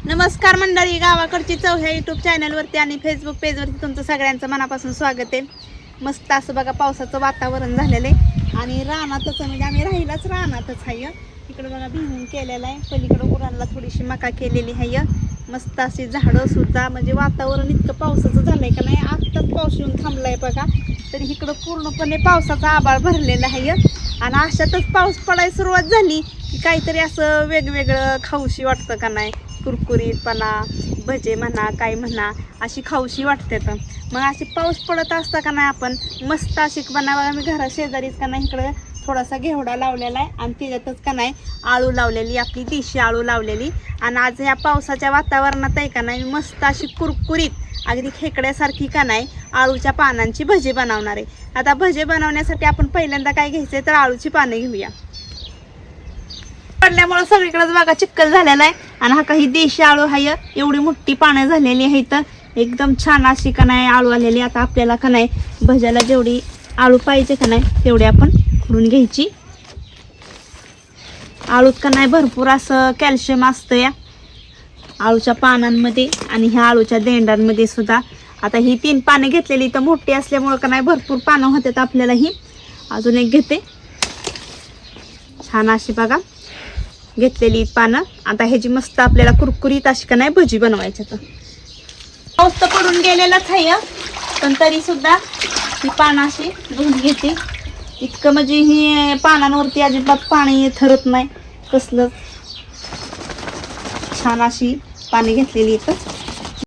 नमस्कार मंडळी, गावाकडची चव ह्या यूट्यूब चॅनलवरती आणि फेसबुक पेजवरती तुमचं सगळ्यांचं मनापासून स्वागत आहे. मस्त असं बघा पावसाचं वातावरण झालेलं आहे आणि रानातच म्हणजे आम्ही राहिलाच रानातच आहे. इकडे बघा भिंगून केलेला आहे, पलीकडे गुरांना थोडीशी मका केलेली आहे. मस्त अशी झाडं सुद्धा म्हणजे वातावरण इतकं पावसाचं झालंय का नाही. आत्ताच पाऊस येऊन थांबलाय बघा, तरी इकडं पूर्णपणे पावसाचा आभाळ भरलेला आहे आणि अशातच पाऊस पडायला सुरुवात झाली की काहीतरी असं वेगवेगळं खाऊशी वाटतं का नाही. कुरकुरीतपणा, भजे म्हणा काय म्हणा अशी खाऊशी वाटते. तर मग अशी पाऊस पडत असता का नाही आपण मस्त अशी बघा मी घरा शेजारीच का नाही इकडं थोडासा घेवडा लावलेला आहे आणि त्याच्यातच का नाही आळू लावलेली, आपली देशी आळू लावलेली. आणि आज ह्या पावसाच्या वातावरणात आहे का नाही मस्त अशी कुरकुरीत अगदी खेकड्यासारखी का नाही आळूच्या पानांची भजी बनवणार आहे. आता भजे बनवण्यासाठी आपण पहिल्यांदा काय घ्यायचंय तर आळूची पानं घेऊया. पडल्यामुळे सगळीकडेच बघा चिक्कल झालेला आहे आणि हा काही देशी आळू आहे. एवढी मोठी पानं झालेली आहे तर एकदम छान अशी का नाही आळू आलेली. आता आपल्याला का नाही भज्याला जेवढी आळू पाहिजे का नाही तेवढी आपण खुडून घ्यायची. आळूत का नाही भरपूर असं कॅल्शियम असतं या आळूच्या पानांमध्ये आणि ह्या आळूच्या देंडांमध्ये सुद्धा. आता ही 3 पानं घेतलेली तर मोठी असल्यामुळे का नाही भरपूर पानं होतात आपल्याला. ही अजून एक घेते, छान अशी बघा घेतलेली पानं. आता ह्याची मस्त आपल्याला कुरकुरीत अशी का नाही भजी बनवायची. तर पाऊस तर पडून गेलेलाच आहे पण तरी सुद्धा ही पानं अशी धुवून घेते. इतकं म्हणजे ही पानांवरती अजिबात पाणी थरत नाही कसलं. छान अशी पाने घेतलेली इथं.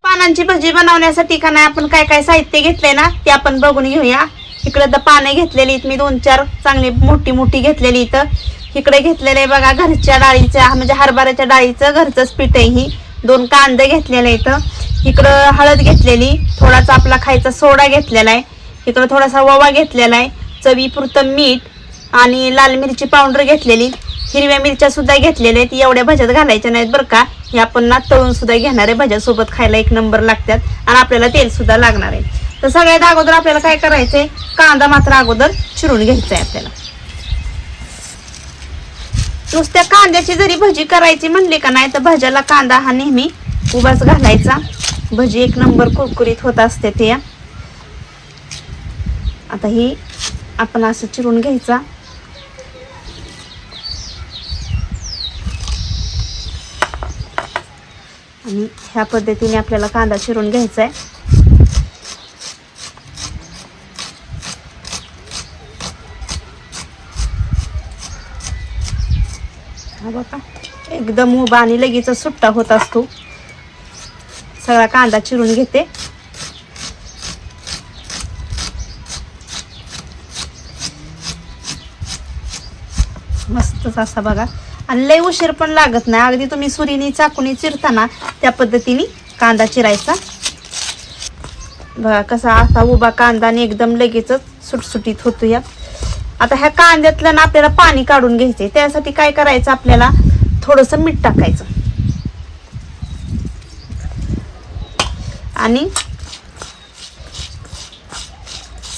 पानांची भजी बनवण्यासाठी का नाही आपण काय काय साहित्य घेतलंय ना ते आपण बघून घेऊया. इकडं तर पाने घेतलेली मी 2-4 चांगली मोठी मोठी घेतलेली. इथं इकडे घेतलेलं आहे बघा घरच्या डाळीचं म्हणजे हरभऱ्याच्या डाळीचं घरचंच पीठ आहे. ही 2 कांदे घेतलेले इथं. इकडं हळद घेतलेली, थोडासा आपला खायचा सोडा घेतलेला आहे. इकडं थोडासा ओवा घेतलेला आहे, चवीपुरतं मीठ आणि लाल मिरची पावडर घेतलेली. हिरव्या मिरच्या सुद्धा घेतलेल्या आहेत. एवढ्या भज्यात घालायच्या नाहीत बरं का, हे आपण ना तळून सुद्धा घेणार आहे. भज्यासोबत खायला 1 नंबर लागतात आणि आपल्याला तेल सुद्धा लागणार आहे. तर सगळ्यात अगोदर आपल्याला काय करायचंय, कांदा मात्र अगोदर चिरून घ्यायचा आहे आपल्याला. नुसत्या कांद्याची जरी भजी करायची म्हणली का नाही तर भज्याला कांदा हा नेहमी उभाच घालायचा. भजी 1 नंबर कुरकुरीत होत असते ते. आता ही आपण असं चिरून घ्यायचा आणि ह्या पद्धतीने आपल्याला कांदा चिरून घ्यायचा आहे. हा बघा एकदम उभा आणि लगेच सुट्टा होत असतो. सगळा कांदा चिरून घेते. मस्तच असा बघा आणि लय उशीर पण लागत नाही. अगदी तुम्ही सुरीनी चाकूनी चिरताना त्या पद्धतीने कांदा चिरायचा. बघा कसा असा उभा कांदा आणि एकदम लगेच सुटसुटीत होतो या. आता ह्या कांद्यातलं ना आपल्याला पाणी काढून घ्यायचंय. त्यासाठी काय करायचं, आपल्याला थोडंसं मीठ टाकायचं आणि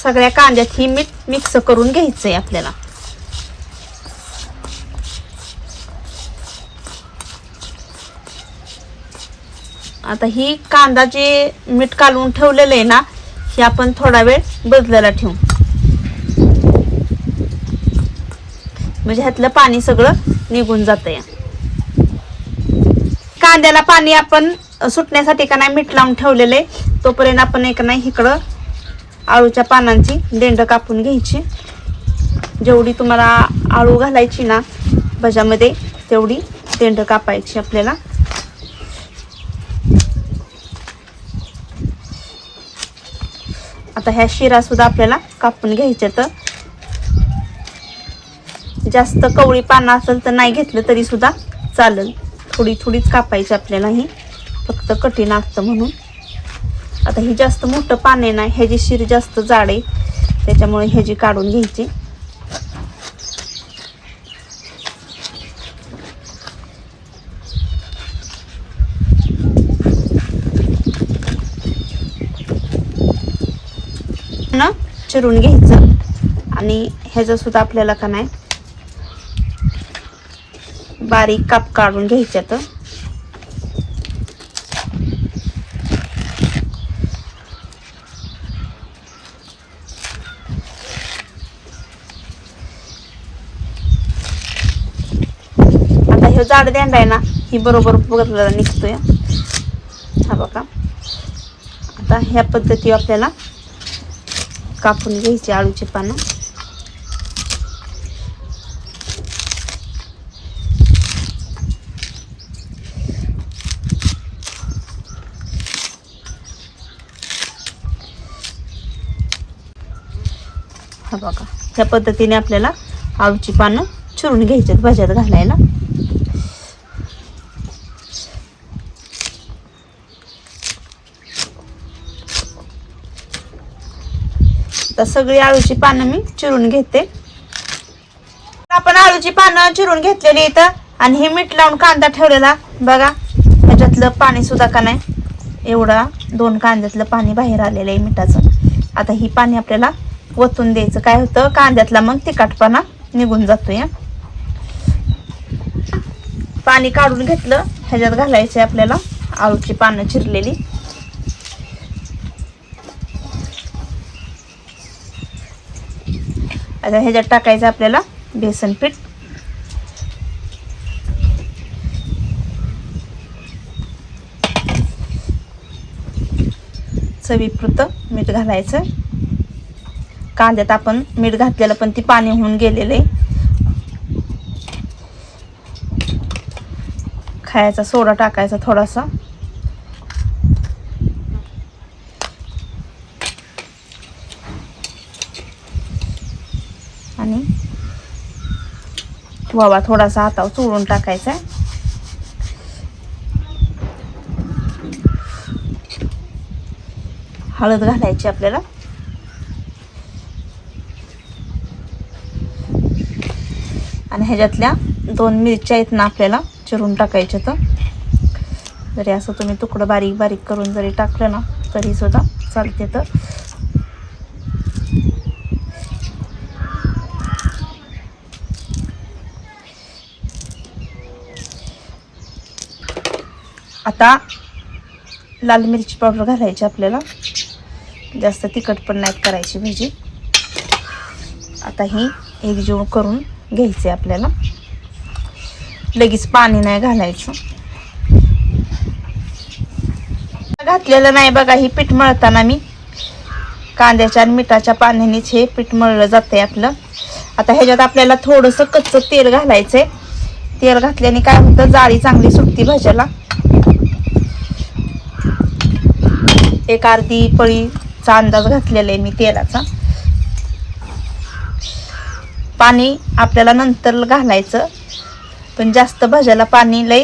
सगळ्या कांद्यात ही मीठ मिक्स करून घ्यायचंय आपल्याला. आता ही कांदा जे मीठ काढून ठेवलेलं आहे ना हे आपण थोडा वेळ बदलायला ठेवू म्हणजे ह्यातलं पाणी सगळं निघून जातं या. कांद्याला पाणी आपण सुटण्यासाठी का नाही मीठ लावून ठेवलेले. तोपर्यंत आपण एक नाही इकडं आळूच्या पानांची देंड कापून घ्यायची. जेवढी तुम्हाला आळू घालायची ना भज्यामध्ये तेवढी देंड कापायची आपल्याला. आता ह्या शिरा सुद्धा आपल्याला कापून घ्यायच्या. तर जास्त कवळी पानं असेल तर नाही घेतलं तरी सुद्धा चालेल. थोडी थोडीच कापायची आपल्याला, ही फक्त कठीण असतं म्हणून. आता ही जास्त मोठं पाने नाही, ह्याची शिर जास्त जाड आहे त्याच्यामुळे ह्याची काढून घ्यायची. चिरून घ्यायचं आणि ह्याचं सुद्धा आपल्याला का नाही बारीक काप काढून घ्यायच्यात. जाड देंडा आहे ना ही बरोबर बघायला निघतोय. हा बघा आता ह्या पद्धती आपल्याला कापून घ्यायची आळूची पानं. हा बघा ह्या पद्धतीने आपल्याला आळूची पानं चिरून घ्यायच्यात भाज्यात घालायला. तर सगळी आळूची पानं मी चिरून घेते. आपण आळूची पानं चिरून घेतलेली इथं आणि हे मीठ लावून कांदा ठेवलेला बघा. ह्याच्यातलं पाणी सुद्धा का नाही एवढा 2 कांद्यातलं पाणी बाहेर आलेलं आहे मिठाचं. आता ही पाणी आपल्याला ओतून द्यायचं. काय होतं कांद्यातला मग तिखटपणा निघून जातोय. पाणी काढून घेतलं ह्याच्यात घालायचे आपल्याला आळूची पानं चिरलेली. आता ह्याच्यात टाकायचं आपल्याला बेसन पीठ. चवीपुरतं मीठ घालायचं. कांद्यात आपण मीठ घातलेलं पण ती पाणी होऊन गेलेलं आहे. खायचा सोडा टाकायचा थोडासा. आणि ओवा थोडासा हातावर चोळून टाकायचा. हळद घालायची आपल्याला. आणि ह्याच्यातल्या 2 मिरच्या आहेत ना आपल्याला चिरून टाकायच्या. तर जरी असं तुम्ही तुकडं बारीक बारीक करून जरी टाकलं ना तरी सुद्धा चालते. तर आता लाल मिरची पावडर घालायची आपल्याला. जास्त तिखट पण नाही करायची भाजी. आता ही एकजीव करून घ्यायचे आपल्याला. लगेच पाणी नाही घालायचं. घातलेलं नाही बघा. ही पीठ मळताना मी कांद्याच्या आणि मिठाच्या पाण्यानेच हे पीठ मळलं जाते आपलं. आता ह्याच्यात आपल्याला थोडंसं कच्चं तेल घालायचंय. तेल घातल्याने काय होतं जाळी चांगली सुटती भाज्याला. एक अर्धी पळीचा अंदाज घातलेला आहे मी तेलाचा. पाणी आपल्याला नंतर घालायचं पण जास्त भाज्याला पाणी लय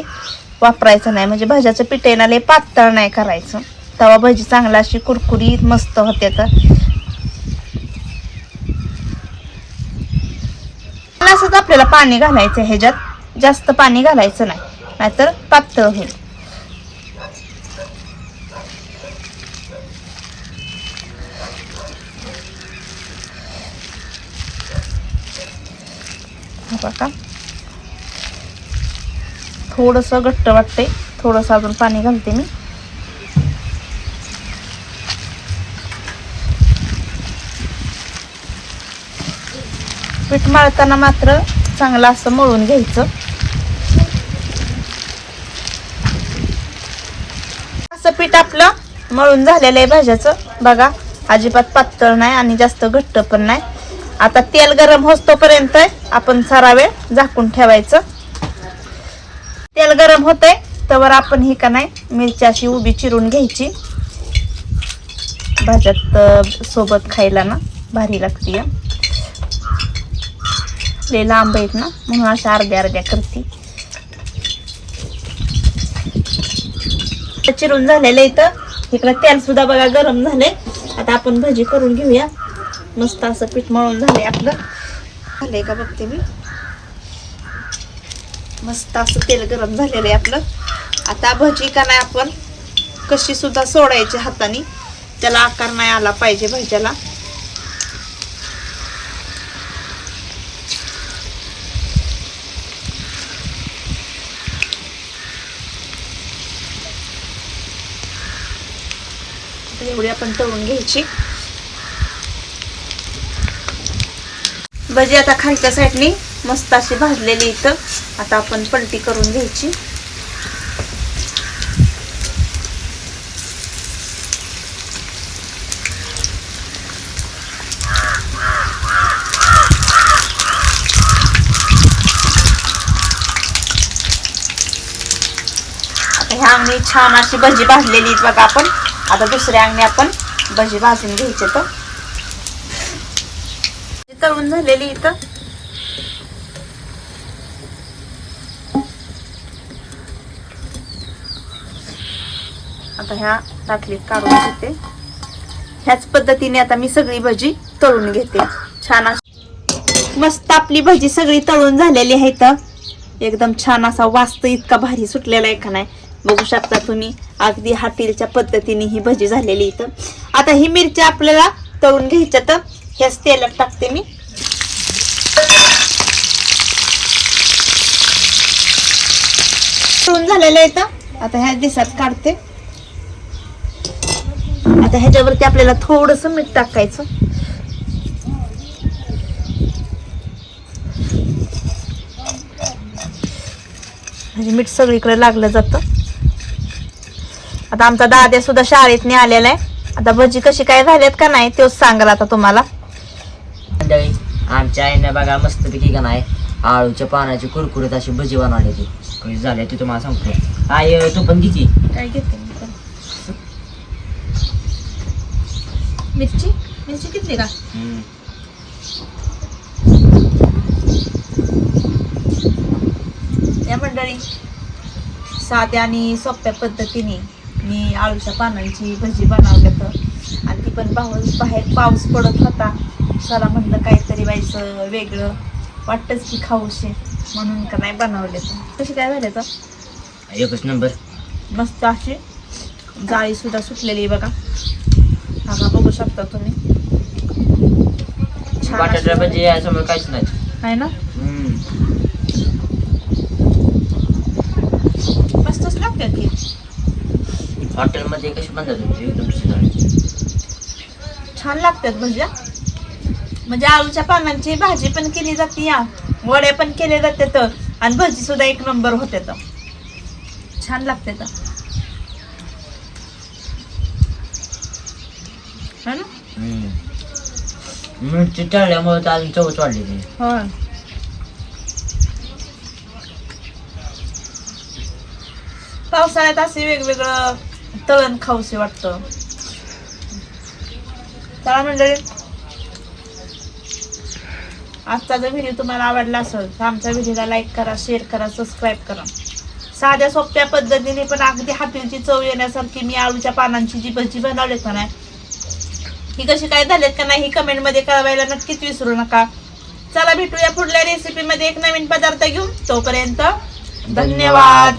वापरायचं नाही. म्हणजे भाज्याचं पीठ आहे ना लय पातळ नाही करायचं. तवा भाजी चांगला अशी कुरकुरीत मस्त होते. तर असंच आपल्याला पाणी घालायचं. ह्याच्यात जास्त पाणी घालायचं नाही नाहीतर पातळ होईल. बघा थोडंसं घट्ट वाटते. थोडंसं अजून पाणी घालते मी. पीठ मळताना मात्र चांगलं असं मळून घ्यायचं. असं पीठ आपलं मळून झालेलं आहे भाज्याचं बघा. अजिबात पातळ नाही आणि जास्त घट्ट पण नाही. आता तेल गरम होतोपर्यंत आपण सारा वेळ झाकून ठेवायचं. तेल गरम होतंय तर आपण ही का नाही मिरची अशी उभी चिरून घ्यायची. भाज्यात सोबत खायला ना भारी लागते. लय लांब आहेत ना म्हणून अशा अर्ध्या अर्ध्या करते. चिरून झालेलं इथं इकडं तेल सुद्धा बघा गरम झालंय. आता आपण भजी करून घेऊया. मस्त असं पीठ मळून झालंय आपलं. झालंय का बघते मी. मस्त असं तेल गरम झालेलं आहे आपलं. आता भजी का नाही आपण कशी सुद्धा सोडायची हाताने. त्याला आकार नाही आला पाहिजे भाज्याला. एवढी आपण तळून घ्यायची. भजी आता खालच्या साईडनी मस्त अशी भाजलेली इथं. आता आपण पलटी करून घ्यायची. आता ह्या अंगणी छान अशी भजी भाजलेली बघा आपण. आता दुसऱ्या अंगणी आपण भजी भाजून घ्यायचे. तर तळून झालेली इथं. आता ह्या ताटलीत काढून घेते. ह्याच पद्धतीने आता मी सगळी भजी तळून घेते. छान अशी मस्त आपली भजी सगळी तळून झालेली आहे. तर एकदम छान असा वास इतका भारी सुटलेला आहे का नाही, बघू शकता तुम्ही. अगदी हॉटेलच्या पद्धतीने ही भजी झालेली इथं. आता ही मिरची आपल्याला तळून घ्यायच्या. तर ह्याच तेलात टाकते मी. तळून झालेलं आहे. आता ह्या दिसात काढते. आता ह्याच्यावरती आपल्याला थोडस मीठ टाकायचं. म्हणजे मीठ सगळीकडे लागलं जातं. आता आमचा दाद्या सुद्धा शाळेतनी आलेला आहे. आता भजी कशी काय झाल्यात का नाही तेच सांगाल आता तुम्हाला. आमच्या आईने बघा मस्तपैकी का नाही आळूच्या पानाची कुरकुरीत अशी भजी बनवली. ती कशी झाली ती तुम्हाला सांगतो. आई तू पण किती काय घेते मी पण. मिरची मिरची किती का. या मंडळी साध्या आणि सोप्या पद्धतीने मी आळूच्या पानांची भजी बनवली. तर आणि ती पण बाहेर पाऊस पडत होता. चला म्हणलं काहीतरी व्हायचं वेगळं वाटतच की खाऊशे म्हणून का नाही बनवले. तर कशी काय झाले. तर एकच नंबर. मस्त अशी जाळी सुद्धा सुटलेली बघा. हा बघू शकता तुम्ही. बटाटा भजी यासमोर काहीच नाही आहे ना. मस्तच लागते की. हॉटेलमध्ये कशी बनवतात एकदम छान लागतात भज्या. म्हणजे आळूच्या पानांची भाजी पण केली जाते, या वड्या पण केले जाते तर, आणि भजी सुद्धा एक नंबर होते. तर छान लागते. तर है ना. मिरची तळल्यामुळे तर अजून चवच वाढली ती. हो. पावसाळ्यात असे वेगवेगळं तळण खाऊसे वाटतं. चला मंडळी, आजचा जर व्हिडिओ तुम्हाला आवडला असेल तर आमच्या व्हिडिओला लाईक करा, शेअर करा, सबस्क्राईब करा. साध्या सोप्या पद्धतीने पण अगदी हॉटेलची चव येण्यासारखी मी आळूच्या पानांची जी भजी बनवली का नाही, ही कशी काय झालेत का नाही, ही कमेंट मध्ये कळवायला नक्कीच विसरू नका. चला भेटूया पुढल्या रेसिपी मध्ये एक नवीन पदार्थ घेऊन. तोपर्यंत धन्यवाद.